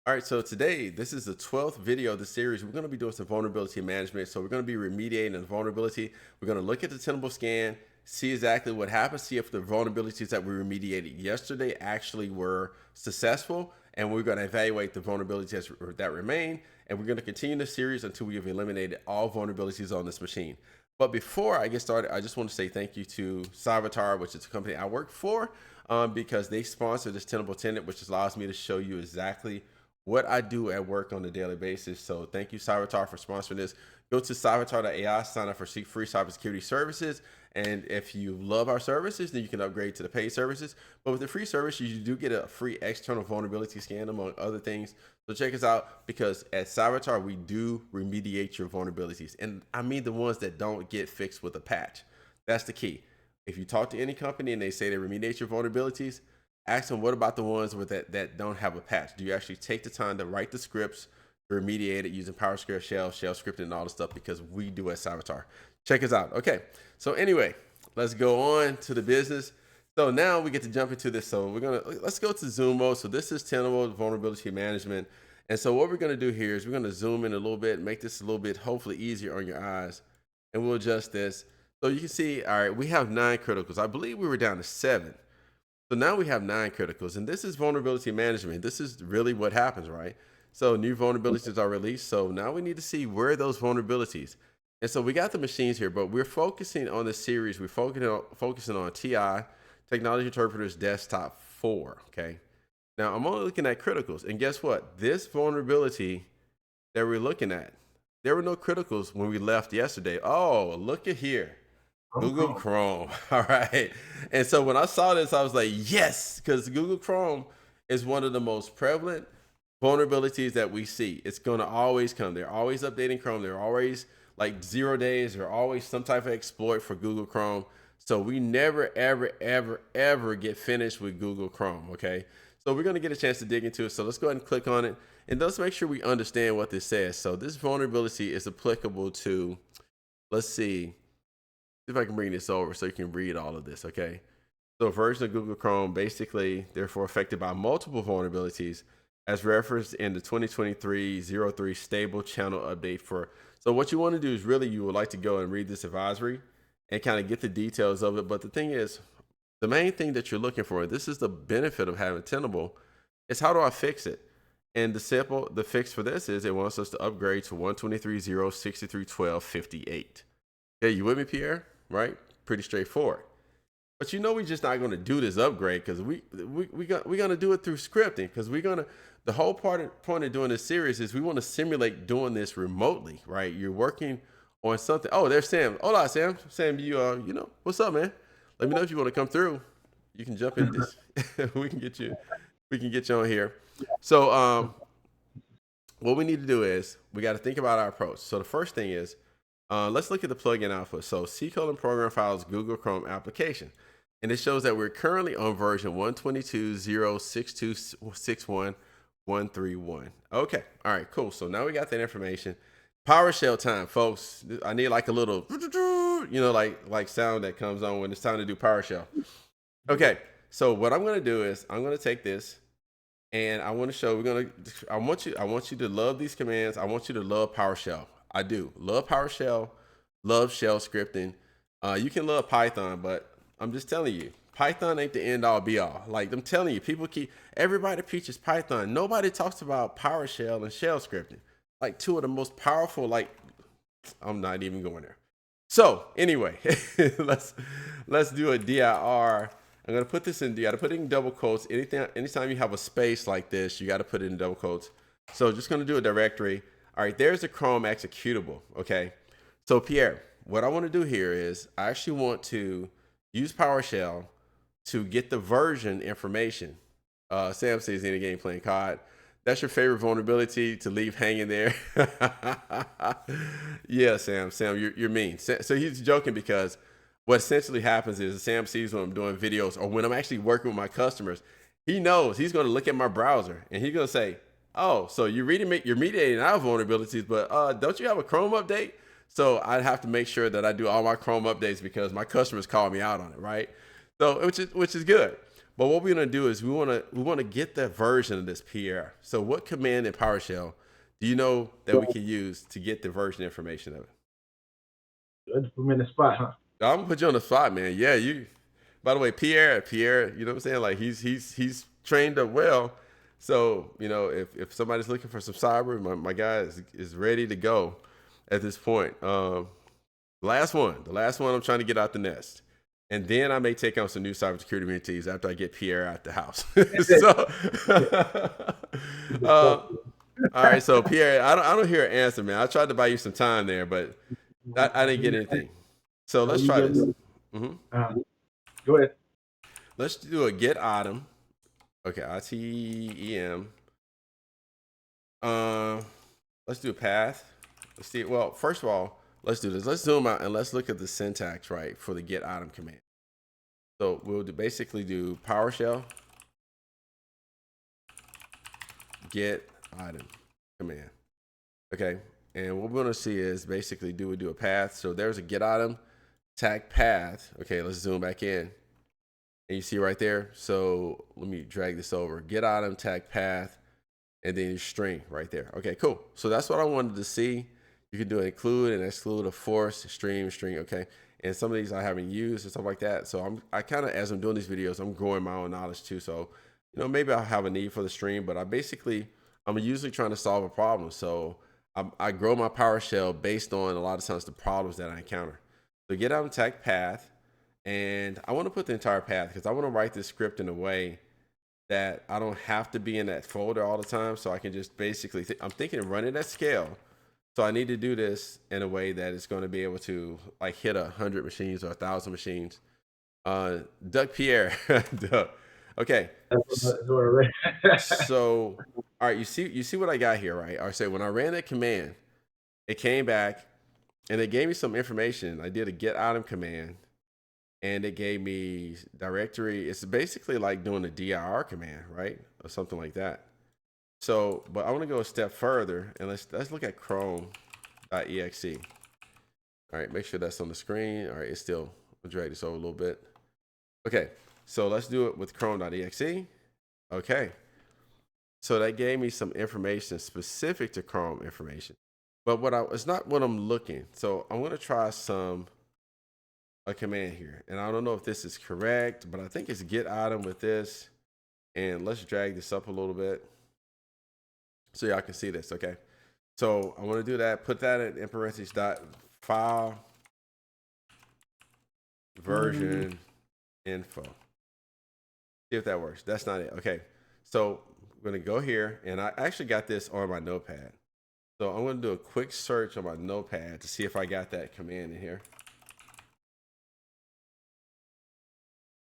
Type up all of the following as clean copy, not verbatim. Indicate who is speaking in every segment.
Speaker 1: All right, so today, this is the 12th video of the series. We're going to be doing some vulnerability management. So we're going to be remediating a vulnerability. We're going to look at the Tenable scan, see exactly what happens, see if the vulnerabilities that we remediated yesterday actually were successful, and we're going to evaluate the vulnerabilities that remain, and we're going to continue the series until we have eliminated all vulnerabilities on this machine. But before I get started, I just want to say thank you to Cybertar, which is a company I work for, because they sponsor this Tenable tenant, which allows me to show you exactly what I do at work on a daily basis. So thank you, Cybertar, for sponsoring this. Go to cybertar.ai, sign up for free cybersecurity services. And if you love our services, then you can upgrade to the paid services. But with the free service, you do get a free external vulnerability scan, among other things. So check us out, because at Cybertar, we do remediate your vulnerabilities. And I mean the ones that don't get fixed with a patch. That's the key. If you talk to any company and they say they remediate your vulnerabilities, ask them, what about the ones that don't have a patch? Do you actually take the time to write the scripts to remediate it using PowerShell, shell scripting, and all the stuff? Because we do at Cybertar. Check us out. Okay, so anyway, let's go on to the business. So now we get to jump into this. So let's go to zoom mode. So this is Tenable vulnerability management. And so what we're gonna do here is we're gonna zoom in a little bit, make this a little bit hopefully easier on your eyes, and we'll adjust this. So you can see, all right, we have 9 criticals. I believe we were down to 7. So now we have 9 criticals, and this is vulnerability management. This is really what happens, right? So new vulnerabilities are released. So now we need to see where are those vulnerabilities. And so we got the machines here, but we're focusing on this series. We're focusing on TI, Technology Interpreters Desktop 4, okay? Now I'm only looking at criticals, and guess what? This vulnerability that we're looking at, there were no criticals when we left yesterday. Oh, look at here. Google Chrome. All right. And so when I saw this, I was like, yes, because Google Chrome is one of the most prevalent vulnerabilities that we see. It's going to always come. They're always updating Chrome. They're always like 0 days. They're always some type of exploit for Google Chrome. So we never, ever, ever, ever get finished with Google Chrome. Okay. So we're going to get a chance to dig into it. So let's go ahead and click on it. And let's make sure we understand what this says. So this vulnerability is applicable to, let's see if I can bring this over so you can read all of this, okay? So version of Google Chrome, basically, therefore affected by multiple vulnerabilities as referenced in the 2023-03 stable channel update for. So what you want to do is really, you would like to go and read this advisory and kind of get the details of it. But the thing is, the main thing that you're looking for, this is the benefit of having Tenable, is how do I fix it? And the fix for this is it wants us to upgrade to 123.0.63.12.58. Okay, you with me, Pierre? Right? Pretty straightforward. But you know we're just not going to do this upgrade because we're going to do it through scripting, because the whole point of doing this series is we want to simulate doing this remotely, right? You're working on something. Oh, there's Sam. Hola, Sam. Sam, you know, what's up, man? Let me know if you want to come through. You can jump in this. we can get you on here. So what we need to do is we got to think about our approach. So the first thing is, let's look at the plugin output. So C: program files Google Chrome application. And it shows that we're currently on version 122.0.62.61.131. Okay. All right, cool. So now we got that information. PowerShell time, folks. I need like a little, you know, like sound that comes on when it's time to do PowerShell. Okay. So what I'm going to do is I'm going to take this and I want to show, I want you to love these commands. I want you to love PowerShell. I do love PowerShell, love shell scripting. You can love Python, but I'm just telling you, Python ain't the end all be all. Like I'm telling you, everybody preaches Python. Nobody talks about PowerShell and shell scripting. Like two of the most powerful, I'm not even going there. So anyway, let's do a dir. I'm going to put this in, you got to put it in double quotes. Anytime you have a space like this, you got to put it in double quotes. So just going to do a directory. All right, there's the Chrome executable, okay? So Pierre, what I want to do here is I actually want to use PowerShell to get the version information. Sam says in the game playing COD. That's your favorite vulnerability to leave hanging there. Yeah, Sam, you're mean. So he's joking because what essentially happens is Sam sees when I'm doing videos or when I'm actually working with my customers, he knows he's going to look at my browser and he's going to say, oh, so you're remediating our vulnerabilities, but don't you have a Chrome update? So I'd have to make sure that I do all my Chrome updates because my customers call me out on it, right? So which is good. But what we're gonna do is we wanna get that version of this PR. So what command in PowerShell do you know that we can use to get the version information of it?
Speaker 2: Good. Put me in the spot, huh?
Speaker 1: I'm gonna put you on the spot, man. Yeah, you. By the way, Pierre, you know what I'm saying? Like he's trained up well. So you know, if somebody's looking for some cyber, my guy is ready to go at this point. The last one I'm trying to get out the nest. And then I may take on some new cybersecurity mentees after I get Pierre out the house. So, all right. So Pierre, I don't hear an answer, man. I tried to buy you some time there, but I didn't get anything. So let's
Speaker 2: You
Speaker 1: try
Speaker 2: get
Speaker 1: this.
Speaker 2: me.
Speaker 1: hmm
Speaker 2: Go ahead.
Speaker 1: Let's do a get item. Okay, ITEM. Uh, let's do a path. Let's see. Well, first of all, let's do this. Let's zoom out and let's look at the syntax right for the get item command. So we'll basically do PowerShell get item command. Okay, and what we're gonna see is basically we do a path. So there's a get item tag path. Okay, let's zoom back in. And you see right there. So let me drag this over. Get item tag path, and then your string right there. Okay, cool. So that's what I wanted to see. You can do an include and exclude, a force, string. Okay. And some of these I haven't used and stuff like that. So I kind of, as I'm doing these videos, I'm growing my own knowledge too. So, you know, maybe I'll have a need for the stream, but I'm usually trying to solve a problem. So I grow my PowerShell based on a lot of times the problems that I encounter. So get item tag path. And I want to put the entire path because I want to write this script in a way that I don't have to be in that folder all the time. So I can just basically, I'm thinking of running at scale. So I need to do this in a way that it's going to be able to like hit 100 machines or 1,000 machines. Duck Pierre, Duck. Okay. So, all right, you see what I got here, right? I say when I ran that command, it came back and it gave me some information. I did a get item command and it gave me directory. It's basically like doing a dir command, right? Or something like that. So, but I want to go a step further and let's look at chrome.exe. All right, make sure that's on the screen. All right, it's still, I'll drag this over a little bit. Okay, so let's do it with chrome.exe. Okay, so that gave me some information specific to Chrome information, but it's not what I'm looking. So I'm gonna try a command here, and I don't know if this is correct, but I think it's get item with this, and let's drag this up a little bit so y'all can see this. Okay, so I want to do that. Put that in parentheses dot file version info. See if that works. That's not it. Okay, so we're gonna go here, and I actually got this on my notepad. So I'm gonna do a quick search on my notepad to see if I got that command in here.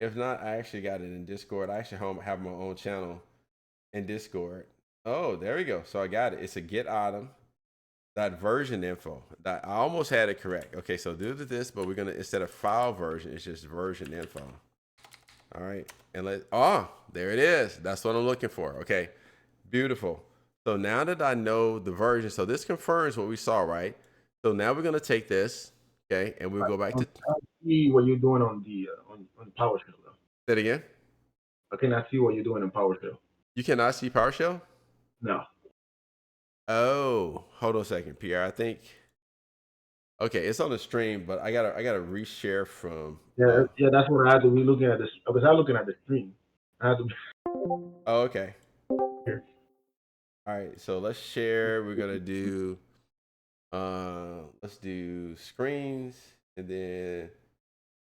Speaker 1: If not, I actually got it in Discord. I actually have my own channel in Discord. Oh, there we go. So I got it. It's a get item that version info. That I almost had it correct. Okay, so do this, but we're gonna, instead of file version, it's just version info. All right, and there it is. That's what I'm looking for. Okay, beautiful. So now that I know the version, so this confirms what we saw, right? So now we're gonna take this, okay, and we'll go back to.
Speaker 2: I see what you're doing on the PowerShell though.
Speaker 1: Say it again.
Speaker 2: I cannot see what you're doing in PowerShell.
Speaker 1: You cannot see PowerShell?
Speaker 2: No.
Speaker 1: Oh, hold on a second, Pierre. I think. Okay, it's on the stream, but I gotta reshare from.
Speaker 2: Yeah, that's what I had to be looking at this because I'm looking at the stream. I had to.
Speaker 1: Oh, okay. Here. All right, so let's share. We're gonna do. Let's do screens, and then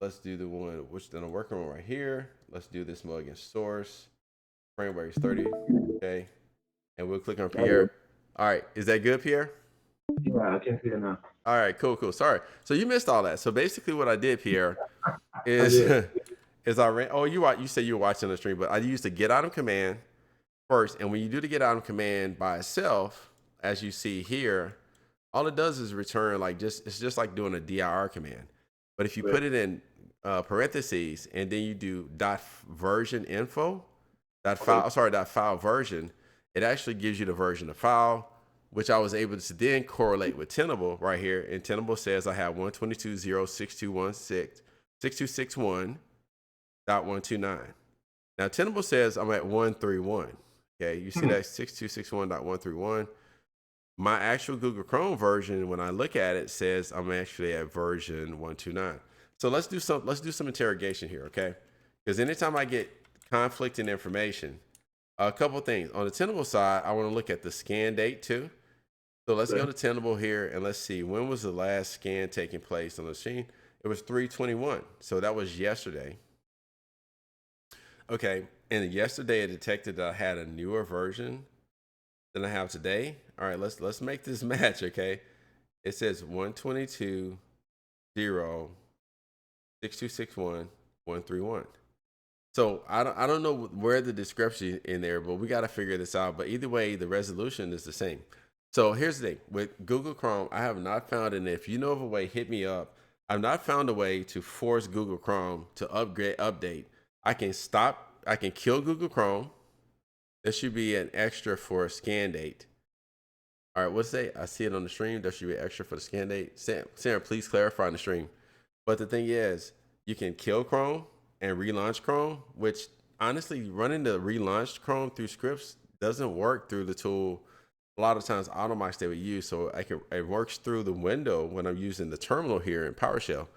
Speaker 1: let's do the one which then I'm working on right here. Let's do this mug and source. Frame rate is 30. Okay, and we'll click on Pierre. All right, is that good, Pierre?
Speaker 2: Yeah, I can see it now.
Speaker 1: All right, cool. Sorry. So you missed all that. So basically what I did, Pierre, is I ran, you said you were watching the stream, but I used the get item command first. And when you do the get item command by itself, as you see here, all it does is return it's just like doing a dir command. But if you put it in parentheses and then you do .version info, file version, it actually gives you the version of file, which I was able to then correlate with Tenable right here. And Tenable says I have 122.0.62.1.6.6261.129. Now Tenable says I'm at 131. Okay, you see that 6261.131. My actual Google Chrome version, when I look at it, says I'm actually at version 129. So let's do some interrogation here, okay? Because anytime I get conflicting information, a couple things. On the Tenable side, I want to look at the scan date too. So let's go to Tenable here and let's see, when was the last scan taking place on the machine? It was 321. So that was yesterday. Okay, and yesterday it detected that I had a newer version than I have today. All right, let's make this match, okay? It says 122.0.6261.131. So I don't know where the discrepancy in there, but we got to figure this out. But either way, the resolution is the same. So here's the thing with Google Chrome, I have not found, and if you know of a way, hit me up. I've not found a way to force Google Chrome to update. I can kill Google Chrome. There should be an extra for a scan date. All right, what's that? I see it on the stream. There should be an extra for the scan date. Sarah, please clarify on the stream. But the thing is, you can kill Chrome and relaunch Chrome, which honestly, running the relaunched Chrome through scripts doesn't work through the tool. A lot of times, Automox they would use, so it works through the window when I'm using the terminal here in PowerShell,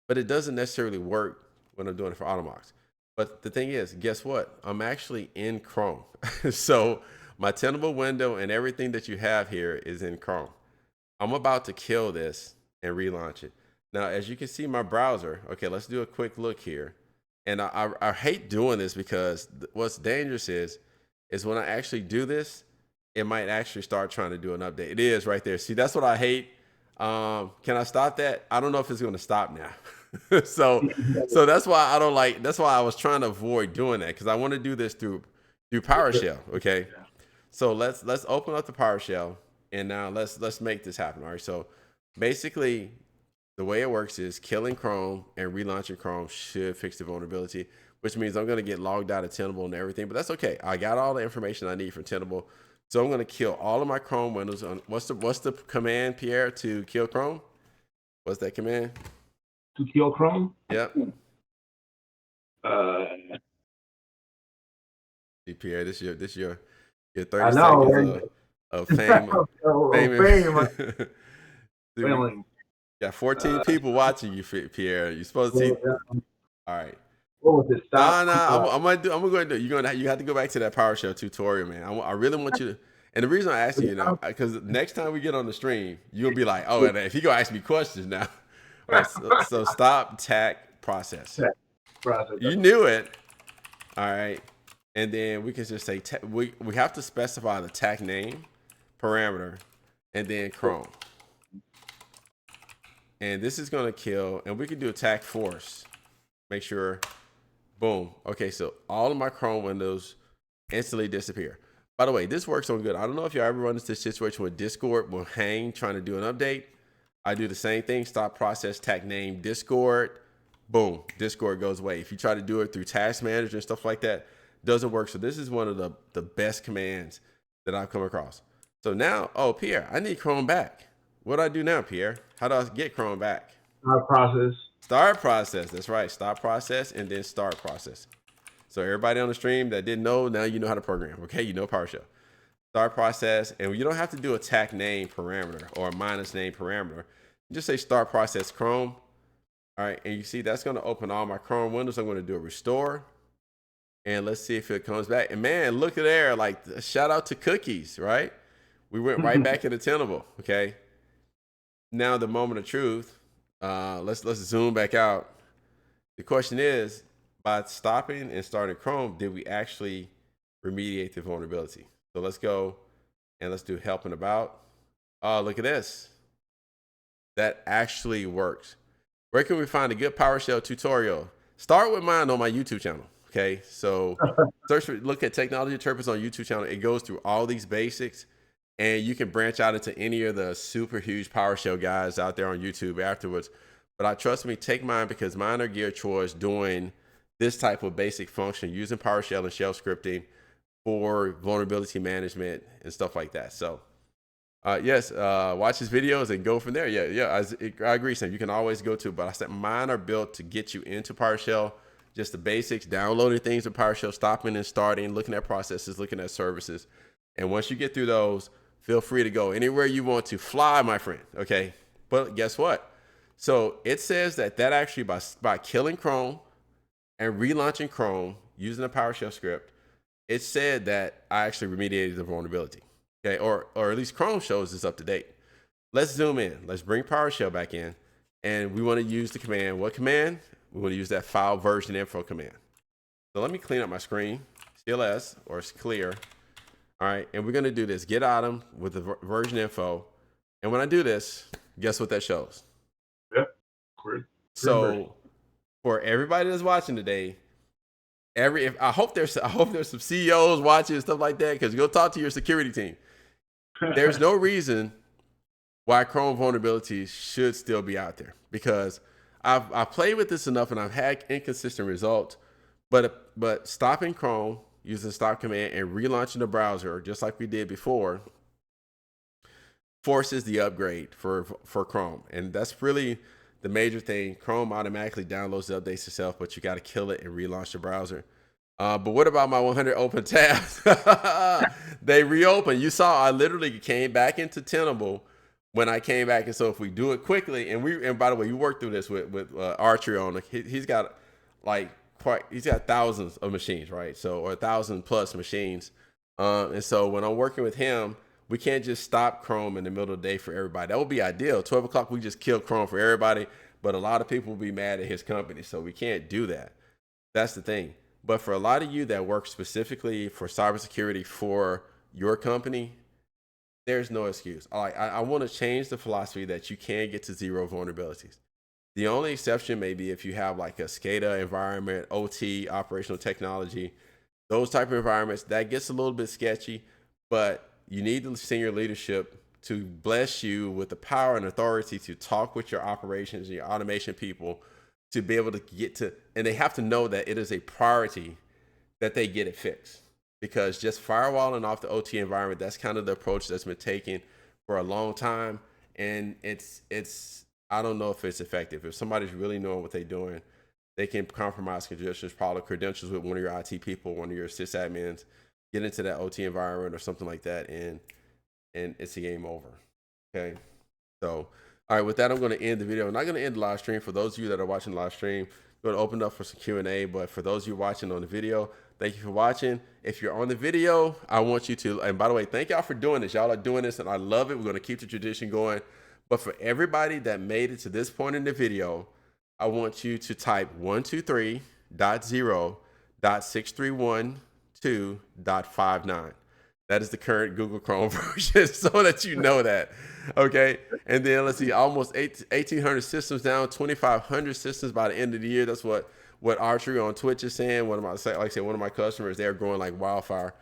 Speaker 1: but it doesn't necessarily work when I'm doing it for Automox. But the thing is, guess what? I'm actually in Chrome. So my Tenable window and everything that you have here is in Chrome. I'm about to kill this and relaunch it. Now, as you can see my browser, okay, let's do a quick look here. And I hate doing this because what's dangerous is when I actually do this, it might actually start trying to do an update. It is right there. See, that's what I hate. Can I stop that? I don't know if it's going to stop now. so that's why I don't like, that's why I was trying to avoid doing that, because I want to do this through PowerShell. Okay. So let's open up the PowerShell and now let's make this happen. All right. So basically the way it works is killing Chrome and relaunching Chrome should fix the vulnerability, which means I'm going to get logged out of Tenable and everything, but that's okay. I got all the information I need from Tenable. So I'm going to kill all of my Chrome windows. What's the command, Pierre, to kill Chrome? What's that command?
Speaker 2: To kill Chrome?
Speaker 1: Yep. See, Pierre, this your 30 seconds of fame.
Speaker 2: Fame.
Speaker 1: Got 14 people watching you, Pierre. You're supposed to see. All right.
Speaker 2: What was it? Stop.
Speaker 1: I'm gonna go ahead and do. You have to go back to that PowerShell tutorial, man. I really want you to. And the reason I ask you, because next time we get on the stream, you'll be like, oh, and if he gonna ask me questions now. All right, so stop, tac, process. You knew it. All right, and then we can just say we have to specify the tac name, parameter, and then Chrome. And this is gonna kill, and we can do a tac force. Make sure. Boom. Okay, so all of my Chrome windows instantly disappear. By the way, this works on good. I don't know if y'all ever run into this situation where Discord will hang trying to do an update. I do the same thing. Stop process, tac name, Discord. Boom. Discord goes away. If you try to do it through Task Manager and stuff like that, doesn't work. So this is one of the best commands that I've come across. So now, oh, Pierre, I need Chrome back. What do I do now, Pierre? How do I get Chrome back?
Speaker 2: Process.
Speaker 1: Start process. That's right. Stop process and then start process. So everybody on the stream that didn't know, now you know how to program. Okay, you know PowerShell. Start process, and you don't have to do a tac name parameter or a minus name parameter. You just say start process Chrome. All right, and you see that's going to open all my Chrome windows. I'm going to do a restore, and let's see if it comes back. And man, look at there! Like shout out to cookies, right? We went right back into Tenable. Okay. Now the moment of truth. Let's zoom back out. The question is, by stopping and starting Chrome, did we actually remediate the vulnerability? So let's go and let's do help and about. Oh, look at this. That actually works. Where can we find a good PowerShell tutorial? Start with mine on my YouTube channel. Okay, so look at Technology Interpreters on YouTube channel. It goes through all these basics. And you can branch out into any of the super huge PowerShell guys out there on YouTube afterwards. But trust me, take mine because mine are geared towards doing this type of basic function using PowerShell and shell scripting for vulnerability management and stuff like that. So yes, watch his videos and go from there. Yeah, I agree, Sam. You can always go to, but I said mine are built to get you into PowerShell just the basics, downloading things in PowerShell, stopping and starting, looking at processes, looking at services. And once you get through those, feel free to go anywhere you want to fly, my friend. Okay. But guess what? So it says that actually by killing Chrome and relaunching Chrome using a PowerShell script, it said that I actually remediated the vulnerability. Okay. Or at least Chrome shows it's up to date. Let's zoom in. Let's bring PowerShell back in. And we want to use the command. What command? We want to use that file version info command. So let me clean up my screen. CLS or clear. All right. And we're going to do this get item with the version info. And when I do this, guess what that shows?
Speaker 2: Yep. Great.
Speaker 1: So for everybody that's watching today, I hope there's some CEOs watching and stuff like that, because go talk to your security team. There's no reason why Chrome vulnerabilities should still be out there, because I've played with this enough and I've had inconsistent results. But stopping Chrome using stop command and relaunching the browser just like we did before forces the upgrade for Chrome, and that's really the major thing. Chrome automatically downloads the updates itself, but you got to kill it and relaunch the browser. But what about my 100 open tabs? They reopen. You saw I literally came back into Tenable when I came back. And so if we do it quickly, and by the way, you worked through this with Archery on. He's got he's got thousands of machines, right? So, or 1,000+ machines. And so when I'm working with him, we can't just stop Chrome in the middle of the day for everybody. That would be ideal. 12 o'clock, we just kill Chrome for everybody. But a lot of people will be mad at his company. So we can't do that. That's the thing. But for a lot of you that work specifically for cybersecurity for your company, there's no excuse. I want to change the philosophy that you can get to zero vulnerabilities. The only exception may be if you have like a SCADA environment, OT, operational technology, those type of environments. That gets a little bit sketchy, but you need the senior leadership to bless you with the power and authority to talk with your operations and your automation people to be able to get to, and they have to know that it is a priority that they get it fixed. Because just firewalling off the OT environment, that's kind of the approach that's been taken for a long time. And it's I don't know if it's effective. If somebody's really knowing what they're doing, they can compromise credentials with one of your IT people, one of your sysadmins, get into that OT environment or something like that, and it's a game over. Okay. So, all right, with that, I'm going to end the video. I'm not going to end the live stream. For those of you that are watching the live stream, I'm going to open up for some Q&A. But for those of you watching on the video, thank you for watching. If you're on the video, I want you to, and by the way, thank y'all for doing this. Y'all are doing this, and I love it. We're going to keep the tradition going. But for everybody that made it to this point in the video, I want you to type 123.0.631.2.59. That is the current Google Chrome version, so that you know that. Okay. And then let's see, almost 1,800 systems down, 2,500 systems by the end of the year. That's what Archery on Twitch is saying. One of my customers, they're growing like wildfire.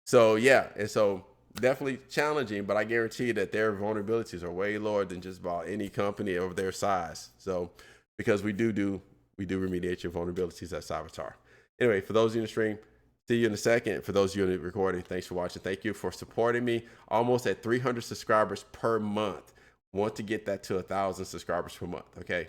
Speaker 1: So yeah. And so definitely challenging, but I guarantee that their vulnerabilities are way lower than just about any company of their size. So because we do remediate your vulnerabilities at Cybertar. Anyway, for those in the stream, see you in a second. For those of you in the recording, thanks for watching. Thank you for supporting me. Almost at 300 subscribers per month. Want to get that to 1,000 subscribers per month. Okay.